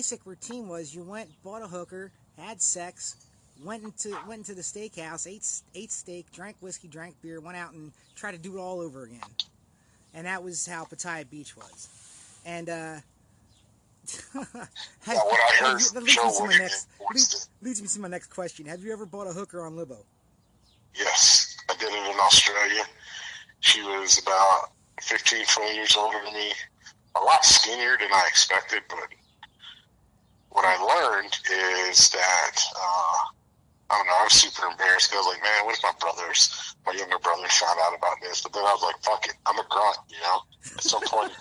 basic routine was you went, bought a hooker, had sex, went into the steakhouse, ate steak, drank whiskey, drank beer, went out and tried to do it all over again. And that was how Pattaya Beach was. And what I heard from Joe leads me to my next question. Have you ever bought a hooker on Libo? Yes, I did it in Australia. She was about 15, 20 years older than me. A lot skinnier than I expected, but what I learned is that, I don't know, I was super embarrassed because I was like, man, what if my younger brothers found out about this? But then I was like, fuck it, I'm a grunt, you know? At some point,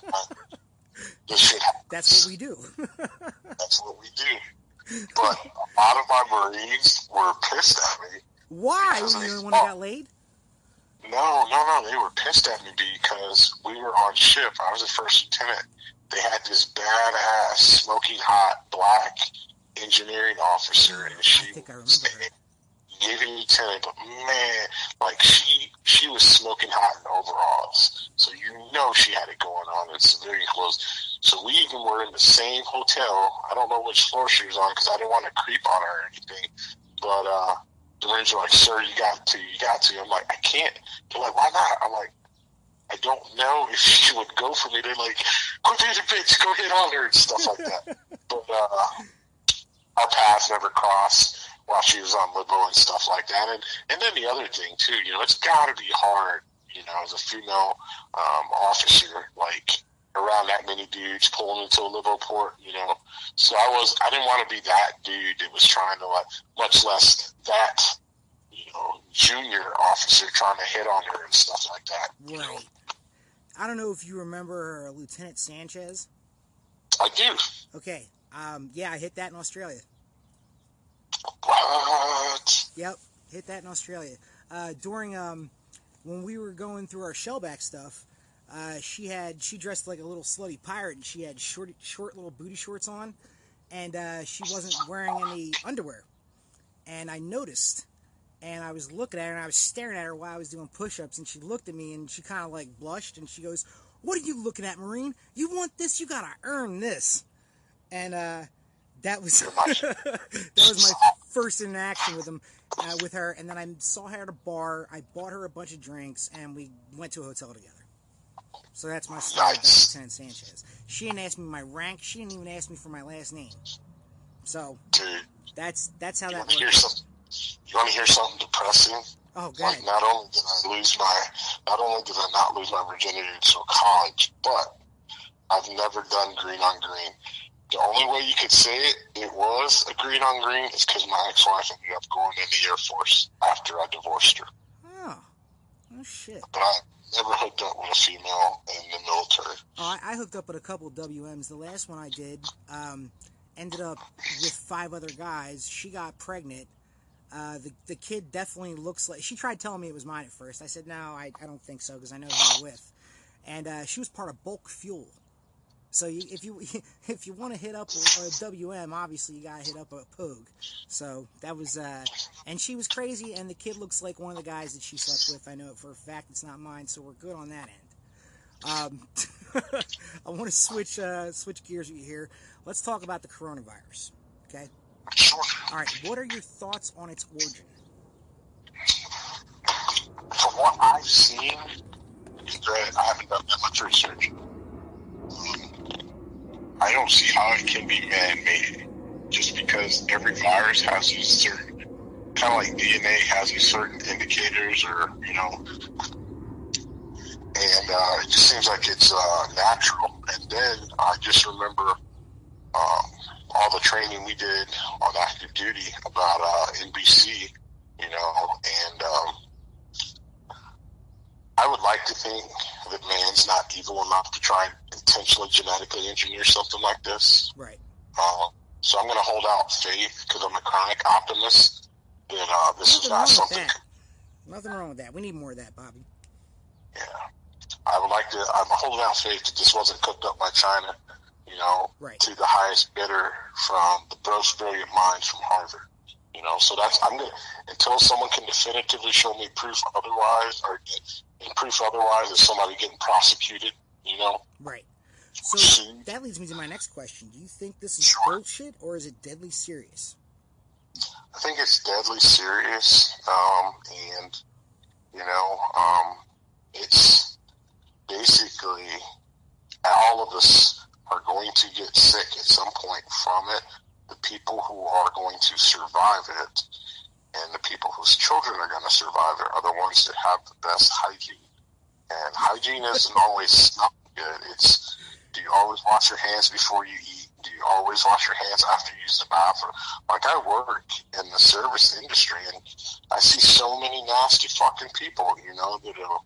this shit happens. That's what we do. That's what we do. But a lot of my Marines were pissed at me. Why? Were you the only one that got laid? No. They were pissed at me because we were on ship. I was a first lieutenant. They had this badass, smoking hot, black engineering officer, and she was a Navy lieutenant, but man, like she was smoking hot in overalls. So you know she had it going on in civilian clothes. So we even were in the same hotel. I don't know which floor she was on because I didn't want to creep on her or anything. But the Marines were like, sir, you got to. I'm like, I can't. They're like, why not? I'm like, I don't know if she would go for me. They're like, quit being a bitch, go hit on her and stuff like that. But our paths never crossed while she was on Libo and stuff like that. And then the other thing, too, you know, it's got to be hard, you know, as a female officer, like, around that many dudes pulling into a Libo port, you know. So I didn't want to be that dude that was trying to, like, much less that, you know, junior officer trying to hit on her and stuff like that. Right. You know? I don't know if you remember Lieutenant Sanchez. I do. Okay. Yeah, I hit that in Australia. What? Yep, hit that in Australia. During when we were going through our shellback stuff, she dressed like a little slutty pirate, and she had short little booty shorts on, and she wasn't wearing any underwear. And I noticed, and I was looking at her, and I was staring at her while I was doing push-ups, and she looked at me, and she kind of like blushed, and she goes, "What are you looking at, Marine? You want this? You gotta earn this." And that was that was my first interaction with her. And then I saw her at a bar. I bought her a bunch of drinks, and we went to a hotel together. So that's my story about Lieutenant Sanchez. She didn't ask me my rank. She didn't even ask me for my last name. So that's how that works. You want to hear something depressing? Oh, go ahead. Like, not only did I not lose my virginity until college, but I've never done green on green. The only way you could say it was a green on green is because my ex-wife ended up going in the Air Force after I divorced her. Oh shit. But I never hooked up with a female in the military. Oh, I hooked up with a couple of WMs. The last one I did ended up with 5 other guys. She got pregnant. The kid definitely looks like... She tried telling me it was mine at first. I said, no, I don't think so, because I know who you're with. And she was part of bulk fuel. So if you want to hit up a WM, obviously you gotta hit up a Pogue. So that was and she was crazy, and the kid looks like one of the guys that she slept with. I know it for a fact. It's not mine, so we're good on that end. I want to switch gears with you here. Let's talk about the coronavirus. Okay. Sure. All right. What are your thoughts on its origin? From what I've seen, I haven't done that much research. I don't see how it can be man-made, just because every virus has these certain, kind of like DNA has these certain indicators, or, you know, and it just seems like it's natural. And then I just remember all the training we did on active duty about NBC, you know, and I would like to think that man's not evil enough to try and intentionally genetically engineer something like this. Right. So I'm going to hold out faith, because I'm a chronic optimist, that this is not something... Nothing wrong with that. We need more of that, Bobby. Yeah. I'm holding out faith that this wasn't cooked up by China, you know, right, to the highest bidder from the most brilliant minds from Harvard. You know, so until someone can definitively show me proof otherwise, or proof otherwise is somebody getting prosecuted, you know. Right. So that leads me to my next question. Do you think this is bullshit, or is it deadly serious? I think it's deadly serious, and it's basically all of us are going to get sick at some point from it. The people who are going to survive it and the people whose children are going to survive it are the ones that have the best hygiene. And hygiene isn't always not good. It's, do you always wash your hands before you eat? Do you always wash your hands after you use the bathroom? Like, I work in the service industry, and I see so many nasty fucking people, that'll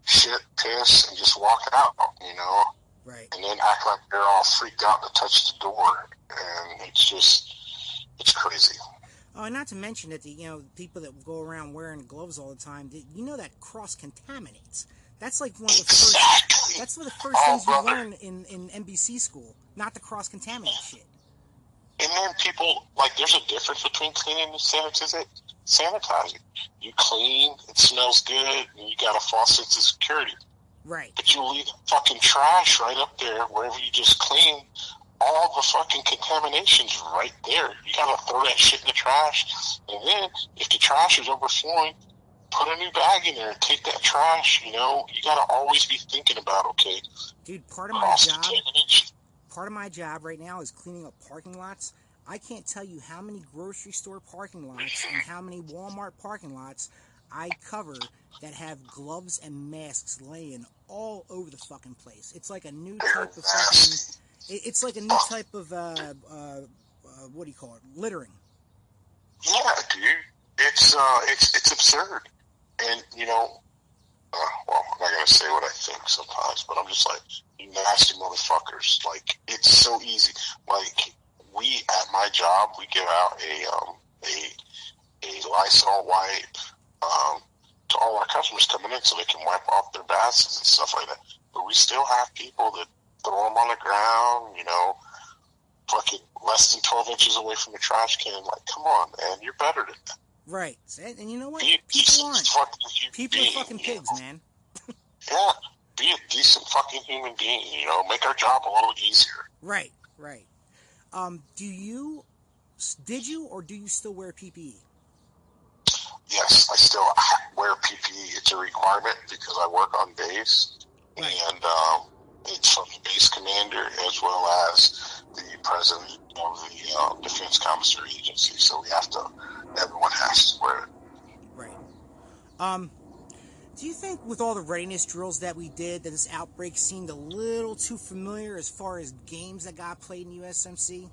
shit, piss, and just walk out, Right. And then act like they're all freaked out to touch the door. And it's crazy. Oh, and not to mention that the people that go around wearing gloves all the time, that cross contaminates. That's like one of the first. That's one of the first things you learn in NBC school, not to cross contaminate shit. And then people, like, there's a difference between cleaning and sanitizing. You clean, it smells good, and you got a false sense of security. Right. But you leave fucking trash right up there wherever you just clean. All the fucking contamination's right there. You gotta throw that shit in the trash. And then, if the trash is overflowing, put a new bag in there and take that trash. You gotta always be thinking about, okay, dude, part of my job right now is cleaning up parking lots. I can't tell you how many grocery store parking lots and how many Walmart parking lots I cover that have gloves and masks laying all over the fucking place. It's like a new type of fucking... It's like a new type of, what do you call it? Littering. Yeah, dude. It's absurd. And, well, I'm not going to say what I think sometimes, but I'm just like, you nasty motherfuckers. Like, it's so easy. Like, we, at my job, we give out a Lysol wipe, to all our customers coming in so they can wipe off their baths and stuff like that. But we still have people that throw them on the ground, fucking less than 12 inches away from the trash can. Like, come on, man, you're better than that. Right. And you know what? People aren't. People are fucking pigs, man. Yeah, be a decent fucking human being, make our job a little easier. Right. Did you or do you still wear PPE? Yes, I still wear PPE. It's a requirement because I work on base. Right. And, it's from the base commander as well as the president of the Defense Commissary Agency. So everyone has to wear it. Right. Do you think with all the readiness drills that we did that this outbreak seemed a little too familiar as far as games that got played in USMC?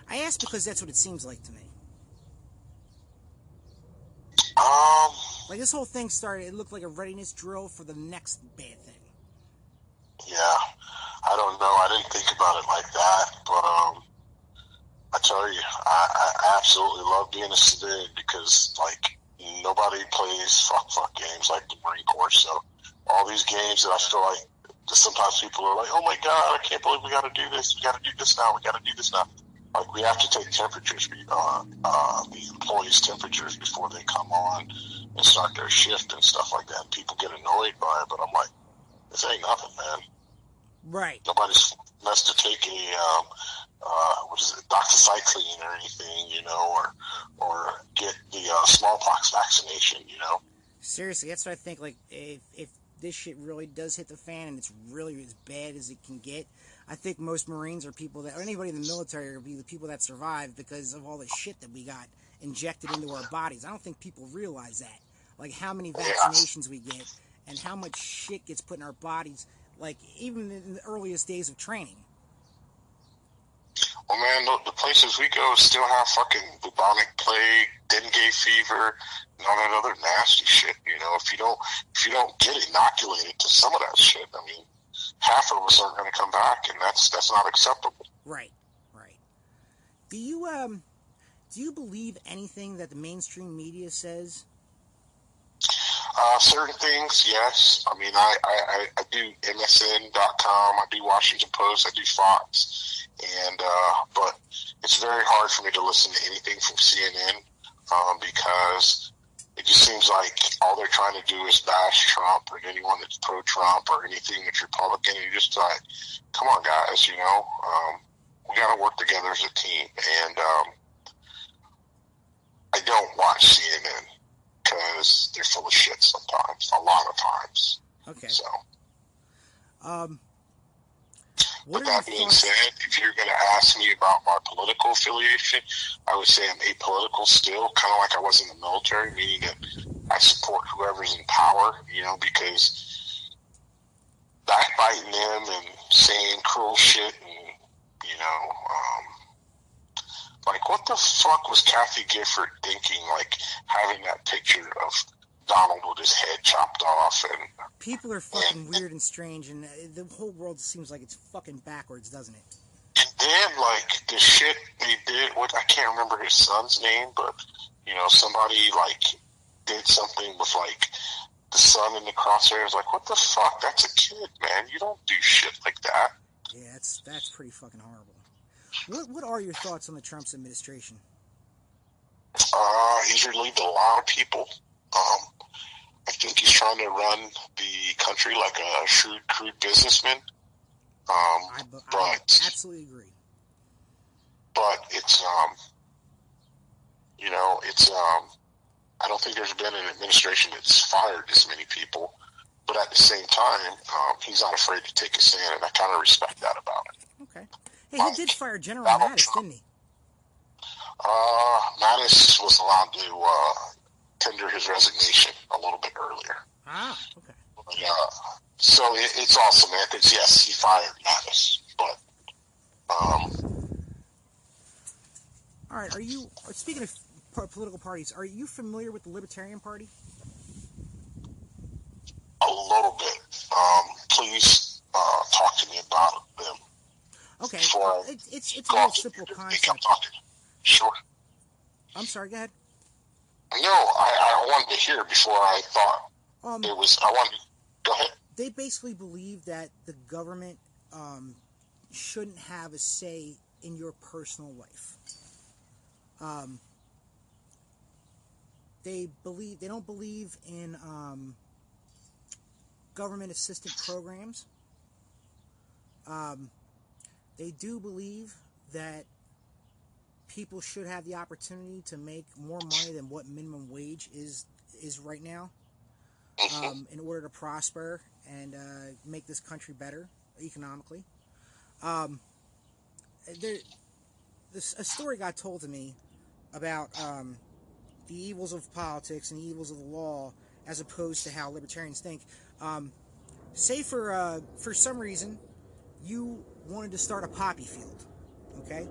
I ask because that's what it seems like to me. Like this whole thing started, it looked like a readiness drill for the next bad thing. Yeah, I don't know. I didn't think about it like that, but I tell you, I absolutely love being a civilian because, like, nobody plays fuck games like the Marine Corps. So all these games that I feel like sometimes people are like, oh my God, I can't believe we got to do this. We got to do this now. We got to do this now. Like, we have to take temperatures, the employees' temperatures before they come on and start their shift and stuff like that. People get annoyed by it, but I'm like, this ain't nothing, man. Right. Nobody's has to take doxycycline or anything, or get the smallpox vaccination, Seriously, that's what I think. Like, if this shit really does hit the fan and it's really as bad as it can get, I think most Marines or people or anybody in the military will be the people that survive because of all the shit that we got injected into our bodies. I don't think people realize that. Like, how many vaccinations we get and how much shit gets put in our bodies, like, even in the earliest days of training. Well, man, the places we go still have fucking bubonic plague, dengue fever, and all that other nasty shit. If you don't get inoculated to some of that shit, I mean, half of us aren't going to come back, and that's not acceptable. Right. Do you believe anything that the mainstream media says? Certain things, yes. I mean, I do MSN.com, I do Washington Post, I do Fox, and but it's very hard for me to listen to anything from CNN because It just seems like all they're trying to do is bash Trump or anyone that's pro-Trump or anything that's Republican. You just like, come on, guys, we got to work together as a team. And I don't watch CNN because they're full of shit sometimes, a lot of times. Okay. So. What But that being said, if you're going to ask me about my political affiliation, I would say I'm apolitical still, kind of like I was in the military, meaning that I support whoever's in power, because backbiting them and saying cruel shit and, like what the fuck was Kathy Gifford thinking, like having that picture of Donald with his head chopped off? And people are fucking weird and strange, and the whole world seems like it's fucking backwards, doesn't it? And then, like, the shit they did, I can't remember his son's name, but, somebody, like, did something with, like, the son in the crosshairs. Like, what the fuck? That's a kid, man. You don't do shit like that. Yeah, that's pretty fucking horrible. What are your thoughts on the Trump's administration? He's relieved a lot of people. I think he's trying to run the country like a shrewd businessman. I absolutely agree. But it's, I don't think there's been an administration that's fired this many people. But at the same time, he's not afraid to take a stand, and I kind of respect that about him. Okay. Hey, he did fire General Mattis, didn't he? Mattis was allowed to tender his resignation a little bit earlier. Ah, okay. But, so it's all semantics. Yes, he fired Mattis, but all right. Are you speaking of political parties? Are you familiar with the Libertarian Party? A little bit. Please talk to me about them. Okay. It's a very simple concept. Sure. I'm sorry. Go ahead. No, I wanted to hear before I thought it was. I wanted to go ahead. They basically believe that the government shouldn't have a say in your personal life. They don't believe in government assisted programs. They do believe that people should have the opportunity to make more money than what minimum wage is right now, in order to prosper and make this country better economically. A story got told to me about the evils of politics and the evils of the law, as opposed to how libertarians think. Say for some reason you wanted to start a poppy field, okay?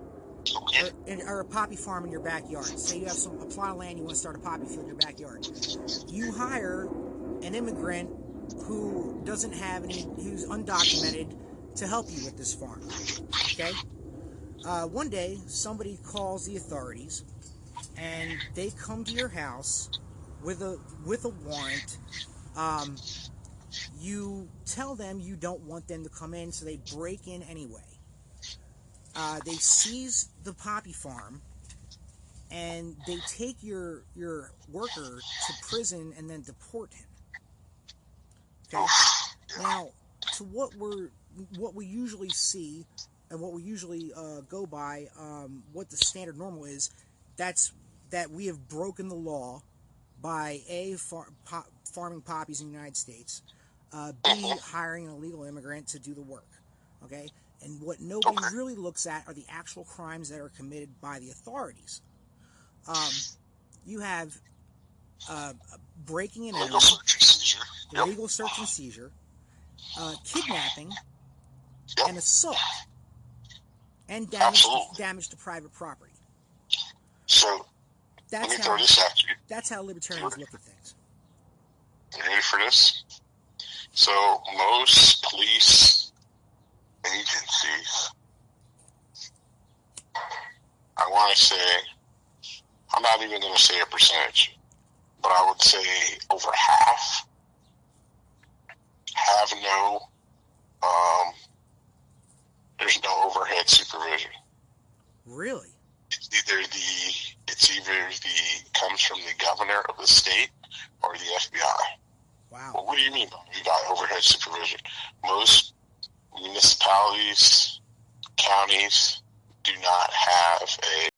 Or a poppy farm in your backyard. Say you have a plot of land, you want to start a poppy field in your backyard. You hire an immigrant who doesn't have who's undocumented, to help you with this farm. Okay? One day, somebody calls the authorities, and they come to your house with a warrant. You tell them you don't want them to come in, so they break in anyway. They seize the poppy farm, and they take your worker to prison and then deport him. Okay? Now, to what we usually see and what we usually go by, what the standard normal is, that we have broken the law by A, farming poppies in the United States, B, hiring an illegal immigrant to do the work. Okay? And what nobody really looks at are the actual crimes that are committed by the authorities. You have breaking and entering, illegal search and seizure, kidnapping, and assault, and damage to private property. So, let me throw this at you. That's how libertarians look at things. You ready for this? So, most police agencies, I want to say, I'm not even going to say a percentage, but I would say over half have there's no overhead supervision. Really? It comes from the governor of the state, or the FBI. Wow. Well, what do you mean you got overhead supervision? Most municipalities, counties do not have a